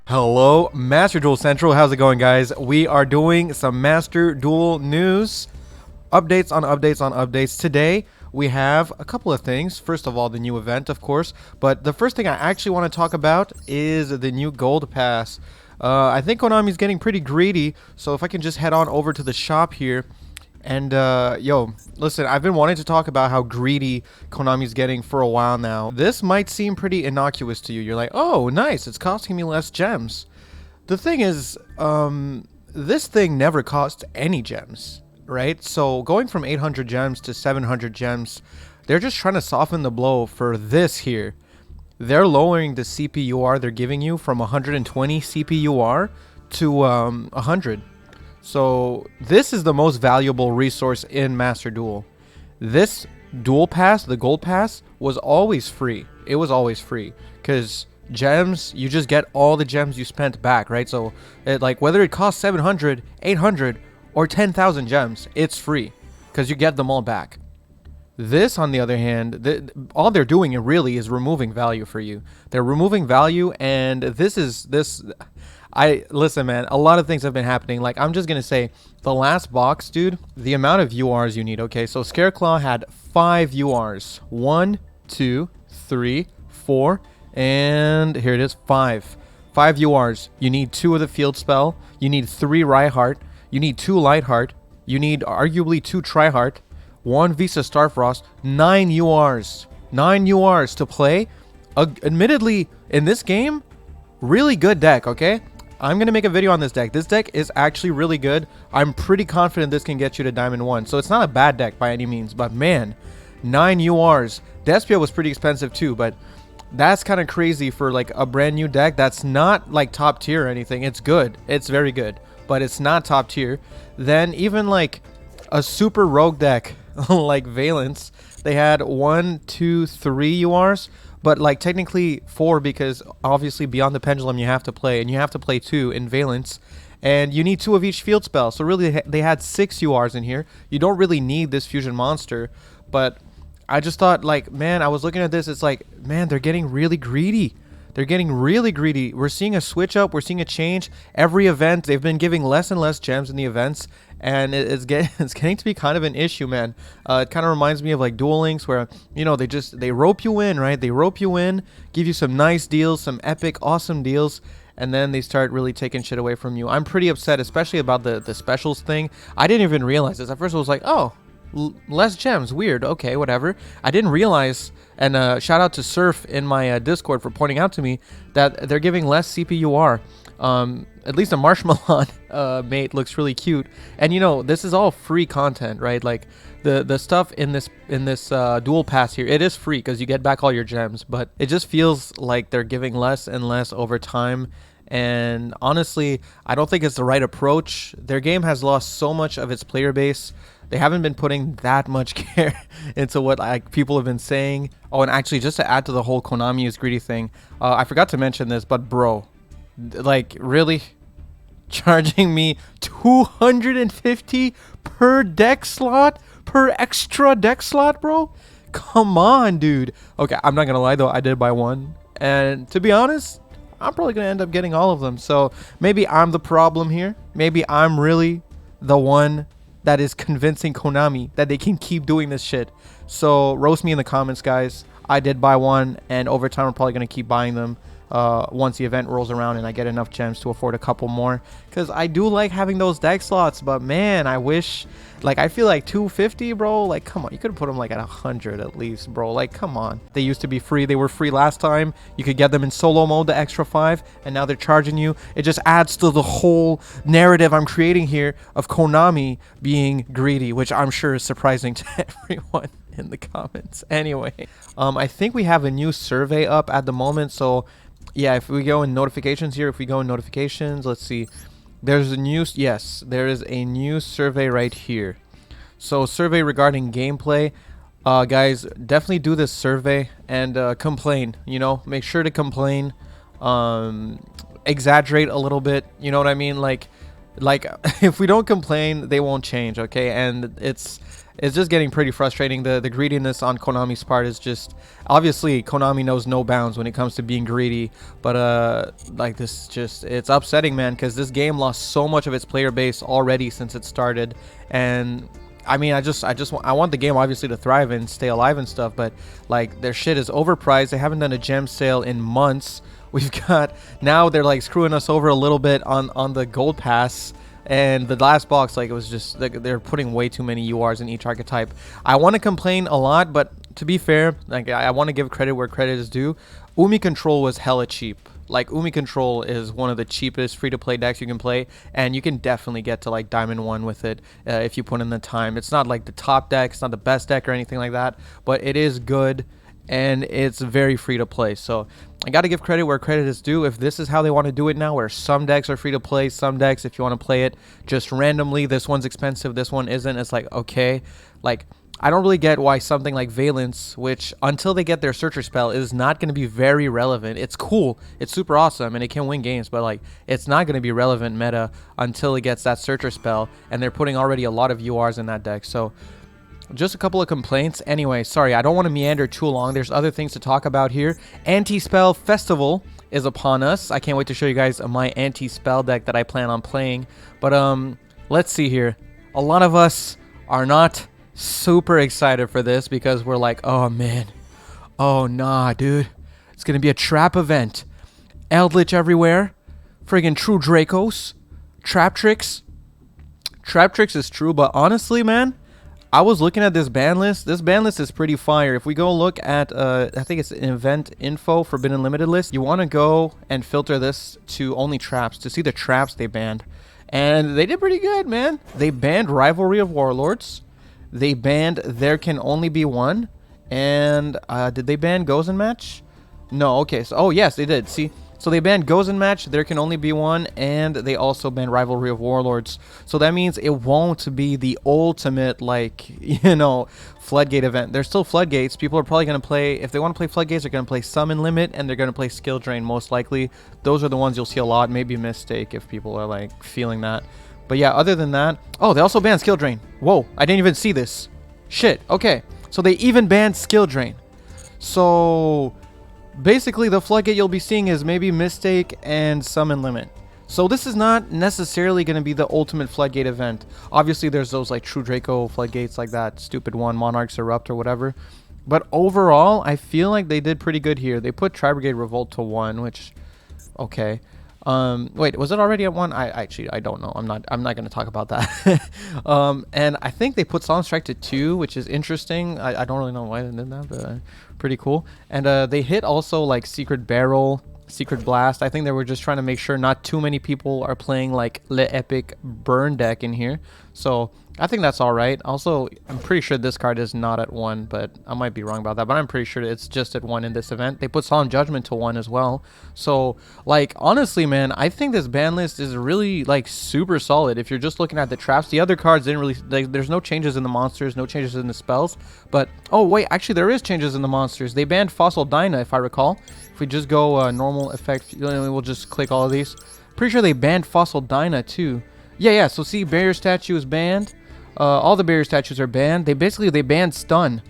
Hello, Master Duel Central. How's it going, guys? We are doing some Master Duel news. Updates on updates on updates. Today, we have a couple of things. First of all, the new event, of course. But the first thing I actually want to talk about is the new Gold Pass. I think Konami's getting pretty greedy. So if I can just head on over to the shop here. And, yo, listen, I've been wanting to talk about how greedy Konami's getting for a while now. This might seem pretty innocuous to you. You're like, oh, nice, it's costing me less gems. The thing is, this thing never cost any gems, right? So going from 800 gems to 700 gems, they're just trying to soften the blow for this here. They're lowering the CPUR they're giving you from 120 CPUR to 100. So this is the most valuable resource in Master Duel. This Duel Pass, the Gold Pass, was always free. It was always free because gems, you just get all the gems you spent back, right? So like whether it costs 700, 800, or 10,000 gems, it's free because you get them all back. This, on the other hand, all they're doing really is removing value for you. They're removing value, and listen, man, a lot of things have been happening. Like, I'm just gonna say, the last box, dude, the amount of URs you need, okay? So Scareclaw had 5 URs. 1, 2, 3, 4, and here it is, 5. 5 URs. You need 2 of the field spell. You need 3 Reinhardt. You need 2 Lightheart. You need arguably 2 Tryhard. 1 Visa Starfrost. 9 URs. 9 URs to play. Admittedly, in this game, really good deck, okay? I'm going to make a video on this deck. This deck is actually really good. I'm pretty confident this can get you to Diamond 1. So it's not a bad deck by any means. But man, 9 URs. Despia was pretty expensive too. But that's kind of crazy for like a brand new deck. That's not like top tier or anything. It's good. It's very good. But it's not top tier. Then even like a super rogue deck like Valence, they had 1, 2, 3 URs. But like technically 4 because obviously Beyond the Pendulum you have to play. And you have to play 2 in Valence. And you need 2 of each field spell. So really they had 6 URs in here. You don't really need this fusion monster. But I just thought like, man, I was looking at this. It's like, man, they're getting really greedy. They're getting really greedy. We're seeing a switch up. We're seeing a change. Every event, they've been giving less and less gems in the events. And it's getting to be kind of an issue, man. It kind of reminds me of like Duel Links where, you know, they rope you in, right? They rope you in, give you some nice deals, some epic, awesome deals. And then they start really taking shit away from you. I'm pretty upset, especially about the specials thing. I didn't even realize this. At first I was like, oh, less gems, weird, okay, whatever. I didn't realize, and shout out to Surf in my Discord for pointing out to me that they're giving less CPUR. At least a Marshmallow mate looks really cute, and you know this is all free content, right? Like the stuff in this Duel Pass here, it is free because you get back all your gems, but it just feels like they're giving less and less over time. And honestly, I don't think it's the right approach. Their game has lost so much of its player base. They haven't been putting that much care into what like people have been saying. Oh, and actually, just to add to the whole Konami is greedy thing, I forgot to mention this, but bro, like really charging me 250 per deck slot, per extra deck slot, bro? Come on, dude. Okay, I'm not gonna lie though, I did buy one, and to be honest, I'm probably gonna end up getting all of them. So maybe I'm the problem here. Maybe I'm really the one that is convincing Konami that they can keep doing this shit. So roast me in the comments, guys. I did buy one, and over time I'm probably gonna keep buying them once the event rolls around and I get enough gems to afford a couple more, because I do like having those deck slots. But man, I wish, like, I feel like 250, bro, like come on, you could put them like at 100 at least, bro. Like come on, they used to be free. They were free last time. You could get them in solo mode, the extra 5, and now they're charging you. It just adds to the whole narrative I'm creating here of Konami being greedy, which I'm sure is surprising to everyone in the comments. Anyway, I think we have a new survey up at the moment. So yeah, if we go in notifications here, let's see. There's a new, yes, there is a new survey right here. So survey regarding gameplay. Guys, definitely do this survey and complain, you know, make sure to complain. Exaggerate a little bit, you know what I mean? Like, Like, if we don't complain, they won't change, okay? And it's just getting pretty frustrating. The greediness on Konami's part is just, obviously Konami knows no bounds when it comes to being greedy, but like, this just, it's upsetting, man, because this game lost so much of its player base already since it started. And I mean, I want the game obviously to thrive and stay alive and stuff, but like, their shit is overpriced. They haven't done a gem sale in months. We've got, now they're like screwing us over a little bit on the gold pass. And the last box, like, it was just, like, they're putting way too many URs in each archetype. I want to complain a lot, but to be fair, like, I want to give credit where credit is due. Umi Control was hella cheap. Like, Umi Control is one of the cheapest free-to-play decks you can play, and you can definitely get to, like, Diamond 1 with it if you put in the time. It's not, like, the top deck, it's not the best deck or anything like that, but it is good, and it's very free to play. So I got to give credit where credit is due. If this is how they want to do it now, where some decks are free to play, some decks, if you want to play it just randomly, this one's expensive, this one isn't, it's like, okay. Like, I don't really get why something like Valence, which until they get their Searcher spell, is not going to be very relevant. It's cool, it's super awesome, and it can win games, but like, it's not going to be relevant meta until it gets that Searcher spell, and they're putting already a lot of URs in that deck. So just a couple of complaints. Anyway, sorry, I don't want to meander too long. There's other things to talk about here. Anti-Spell Festival is upon us. I can't wait to show you guys my anti-spell deck that I plan on playing. But let's see here. A lot of us are not super excited for this because we're like, oh man, oh nah, dude, it's gonna be a trap event. Eldritch everywhere, friggin' True Dracos, Trap Tricks. Trap Tricks is true, but honestly, man, I was looking at this ban list. This ban list is pretty fire. If we go look at, I think it's an event info, Forbidden Limited list. You want to go and filter this to only traps to see the traps they banned. And they did pretty good, man. They banned Rivalry of Warlords. They banned There Can Only Be One. And did they ban Gozen Match? No, okay. So, oh, yes, they did. See? So they banned Gozen Match, There Can Only Be One, and they also banned Rivalry of Warlords. So that means it won't be the ultimate, like, you know, Floodgate event. There's still Floodgates. People are probably going to play, if they want to play Floodgates, they're going to play Summon Limit, and they're going to play Skill Drain most likely. Those are the ones you'll see a lot. Maybe a Mistake if people are, like, feeling that. But yeah, other than that, oh, they also banned Skill Drain. Whoa, I didn't even see this. Shit, okay. So they even banned Skill Drain. So basically, the Floodgate you'll be seeing is maybe Mistake and Summon Limit. So this is not necessarily going to be the ultimate Floodgate event. Obviously, there's those like True Draco Floodgates, like that stupid one, Monarchs Erupt or whatever. But overall, I feel like they did pretty good here. They put Tri-Brigade Revolt to 1, which, okay. Wait, was it already at 1? I don't know. I'm not going to talk about that. And I think they put Solemn Strike to 2, which is interesting. I don't really know why they did that, but pretty cool. And they hit also like Secret Barrel, Secret Blast. I think they were just trying to make sure not too many people are playing like Le Epic Burn deck in here. So I think that's all right. Also, I'm pretty sure this card is not at 1, but I might be wrong about that. But I'm pretty sure it's just at 1 in this event. They put Solemn Judgment to 1 as well. So, like, honestly, man, I think this ban list is really, like, super solid. If you're just looking at the traps, the other cards didn't really, like, there's no changes in the monsters, no changes in the spells. But, oh, wait, actually, there is changes in the monsters. They banned Fossil Dyna, if I recall. If we just go normal effect, we'll just click all of these. Pretty sure they banned Fossil Dyna, too. Yeah, so see, Barrier Statue is banned. All the barrier statues are banned. They banned stun.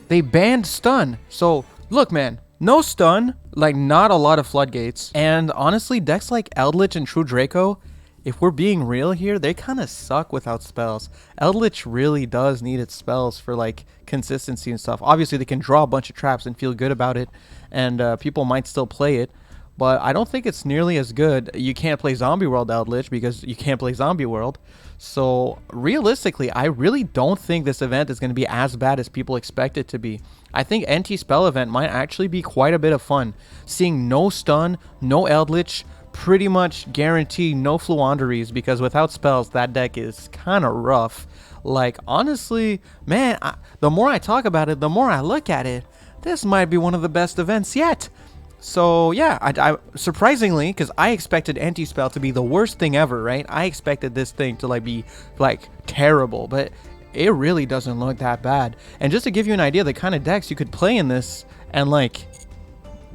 They banned stun. So look, man, no stun, like not a lot of floodgates. And honestly, decks like Eldritch and True Draco, if we're being real here, they kind of suck without spells. Eldritch really does need its spells for like consistency and stuff. Obviously, they can draw a bunch of traps and feel good about it, and people might still play it. But I don't think it's nearly as good. You can't play Zombie World Eldritch because you can't play Zombie World. So realistically, I really don't think this event is going to be as bad as people expect it to be. I think anti-spell event might actually be quite a bit of fun. Seeing no stun, no Eldritch, pretty much guarantee no Fluanderies, because without spells, that deck is kind of rough. Like, honestly, man, the more I talk about it, the more I look at it, this might be one of the best events yet. So yeah, I surprisingly, because I expected anti-spell to be the worst thing ever, right? I expected this thing to like be like terrible, but it really doesn't look that bad. And just to give you an idea, the kind of decks you could play in this, and like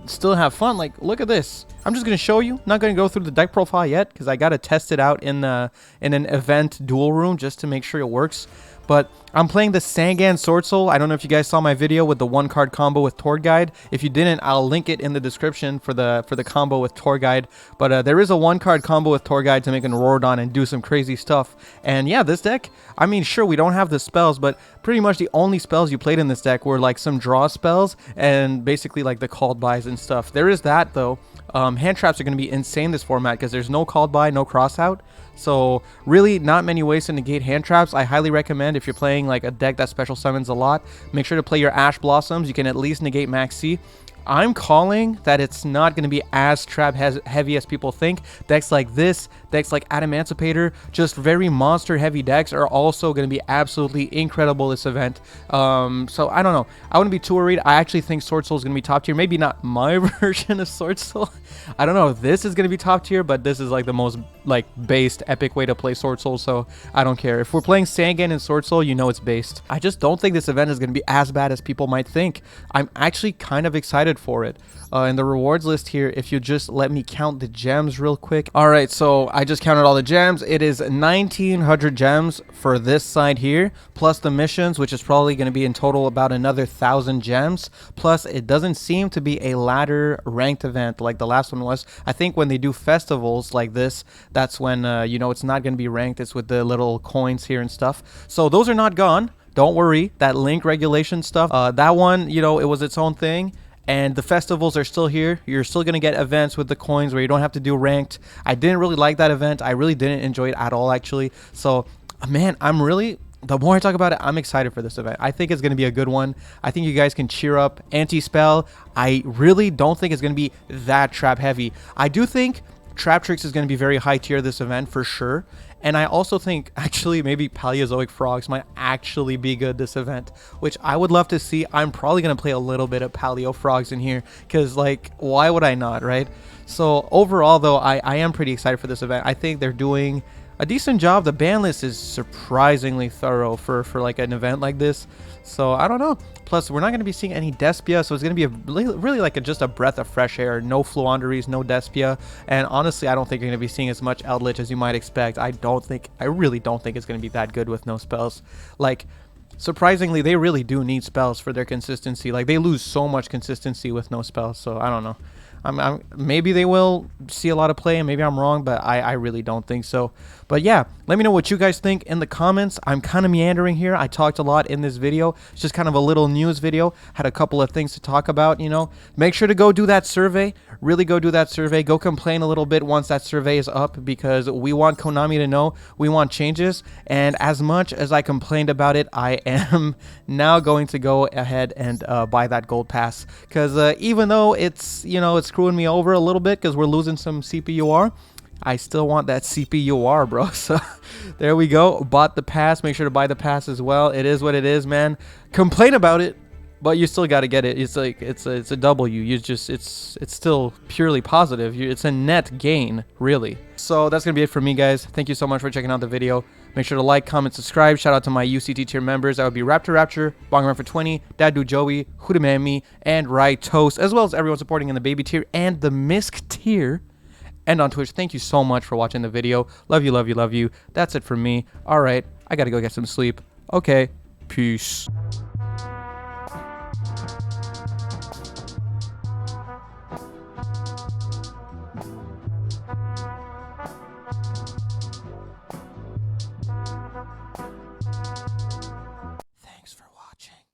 still have fun. Like, look at this. I'm just gonna show you. Not gonna go through the deck profile yet because I gotta test it out in an event duel room just to make sure it works. But I'm playing the Sangan Sword Soul. I don't know if you guys saw my video with the 1-card combo with Tour Guide. If you didn't, I'll link it in the description for the combo with Tour Guide. But there is a 1-card combo with Tour Guide to make an Rorodon and do some crazy stuff. And yeah, this deck, I mean, sure, we don't have the spells, but pretty much the only spells you played in this deck were like some draw spells and basically like the called buys and stuff. There is that though. Hand traps are going to be insane this format because there's no called buy, no cross out. So really not many ways to negate hand traps. I highly recommend if you're playing like a deck that special summons a lot, make sure to play your Ash Blossoms. You can at least negate Max C. I'm calling that it's not going to be as trap heavy as people think. Decks like this, decks like Adamancipator, just very monster heavy decks are also going to be absolutely incredible this event. So I don't know. I wouldn't be too worried. I actually think Sword Soul is going to be top tier. Maybe not my version of Sword Soul. I don't know if this is going to be top tier, but this is like the most like based epic way to play Sword Soul. So I don't care. If we're playing Sangan and Sword Soul, you know it's based. I just don't think this event is going to be as bad as people might think. I'm actually kind of excited for it. In the rewards list here, if you just let me count the gems real quick. All right, so I just counted all the gems. It is 1900 gems for this side here, plus the missions, which is probably going to be in total about another 1000 gems. Plus it doesn't seem to be a ladder ranked event like the last one was. I think when they do festivals like this, that's when you know, it's not going to be ranked. It's with the little coins here and stuff. So those are not gone. Don't worry. That link regulation stuff, that one, you know, it was its own thing. And the festivals are still here. You're still going to get events with the coins where you don't have to do ranked. I didn't really like that event. I really didn't enjoy it at all, actually. So, man, the more I talk about it, I'm excited for this event. I think it's going to be a good one. I think you guys can cheer up. Anti-spell, I really don't think it's going to be that trap heavy. I do think Trap Tricks is going to be very high tier this event for sure. And I also think actually maybe Paleozoic Frogs might actually be good this event, which I would love to see. I'm probably going to play a little bit of Paleo Frogs in here because, like, why would I not, right? So overall, though, I am pretty excited for this event. I think they're doing a decent job. The ban list is surprisingly thorough for like an event like this. So I don't know. Plus, we're not going to be seeing any Despia, so it's going to be really like just a breath of fresh air. No Fluonderies, no Despia. And honestly, I don't think you're going to be seeing as much Eldritch as you might expect. I really don't think it's going to be that good with no spells. Like, surprisingly, they really do need spells for their consistency. Like, they lose so much consistency with no spells, so I don't know. Maybe they will see a lot of play, and maybe I'm wrong, but I really don't think so. But yeah, let me know what you guys think in the comments. I'm kind of meandering here. I talked a lot in this video. It's just kind of a little news video. Had a couple of things to talk about, you know. Make sure to go do that survey. Really go do that survey. Go complain a little bit once that survey is up, because we want Konami to know we want changes. And as much as I complained about it, I am now going to go ahead and buy that gold pass, because even though it's, you know, it's screwing me over a little bit because we're losing some CPUR, I still want that CPUR, bro. So there we go. Bought the pass. Make sure to buy the pass as well. It is what it is, man. Complain about it, but you still got to get it. It's like it's a W. You just it's still purely positive. It's a net gain, really. So that's gonna be it for me, guys. Thank you so much for checking out the video. Make sure to like, comment, subscribe. Shout out to my UCT tier members. That would be Raptor, Bongaman for 20, Dadu Joey, Hudamami, and Rai Toast, as well as everyone supporting in the baby tier and the Misk tier. And on Twitch, thank you so much for watching the video. Love you, love you, love you. That's it for me. All right, I gotta go get some sleep. Okay, peace.